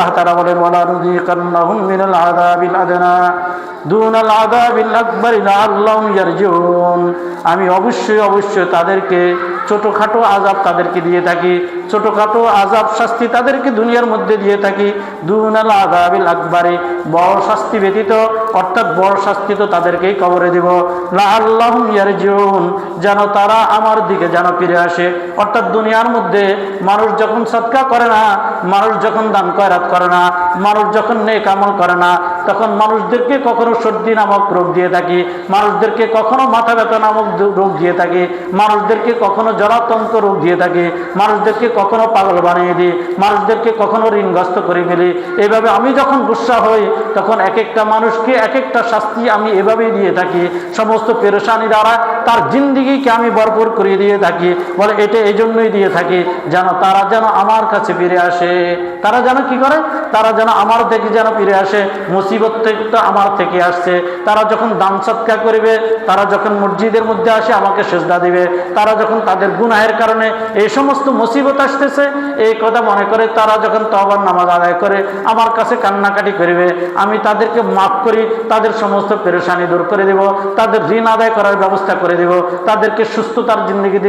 আল্লাহ তাআলা বলেন ওয়ালা নুযিকান্নাহুম মিনাল আযাবিল আদনা দুনাল আযাবিল আকবার লাআল্লাহুম ইয়ারজিউন। আমি অবশ্যই তাদেরকে ছোটোখাটো আযাব তাদেরকে দিয়ে থাকি, ছোটোখাটো আযাব শাস্তি তাদেরকে দুনিয়ার মধ্যে দিয়ে থাকি। দুনাল আযাবিল আকবারে, বড় শাস্তি ব্যতীত, অর্থাৎ বড় শাস্তি তো তাদেরকেই কবরে দিব। লাআল্লাহুম ইয়ারজিউন, যেন তারা আমার দিকে যেন ফিরে আসে। অর্থাৎ দুনিয়ার মধ্যে মানুষ যখন সদকা করে না, মানুষ যখন দান খয়রাত করে না, মানুষ যখন নেক আমল করে না, তখন মানুষদেরকে কখনো সর্দি নামক রোগ দিয়ে থাকি, মানুষদেরকে কখনো মাথা ব্যথা নামক রোগ দিয়ে থাকি, মানুষদেরকে কখনো জলাতঙ্ক রোগ দিয়ে থাকি, মানুষদেরকে কখনো পাগল বানিয়ে দিই, মানুষদেরকে কখনো ঋণগ্রস্ত করে ফেলি। এইভাবে আমি যখন গুসা হই তখন এক একটা মানুষকে এক একটা শাস্তি আমি এভাবেই দিয়ে থাকি। সমস্ত পেরেশানি দ্বারা তার জিন্দিগিকে আমি ভরপুর করে দিয়ে থাকি। বলে এটা এই জন্যই দিয়ে থাকি যেন তারা যেন আমার কাছে ফিরে আসে। তারা যেন কি করে? তারা যেন আমার থেকে যেন ফিরে আসে। মুসিবত থেকে তো আমার থেকে আসছে। তারা যখন দান সৎকার করবে, তারা যখন মসজিদের মধ্যে আসে আমাকে সেজদা দিবে, তারা যখন তাদের গুনাহের কারণে এই সমস্ত মুসিবত আসতেছে এই কথা মনে করে তারা যখন তওবার নামাজ আদায় করে আমার কাছে কান্নাকাটি করবে, আমি তাদেরকে মাফ করি, তাদের সমস্ত পেরেশানি দূর করে দেব, তাদের ঋণ আদায় করার ব্যবস্থা করে দেব, তাদেরকে সুস্থতার জিন্দেগি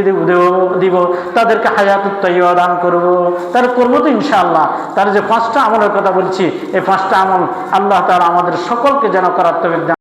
দিব, তাদেরকে হায়াতুত তাইয়্যিবা দান করব। তার করবো তো ইনশাআল্লাহ। তার যে 5টা আমলের কথা বলছি, এই 5টা আমল আল্লাহ তাআলা আমাদের সকলকে যেন করার তৌফিক দান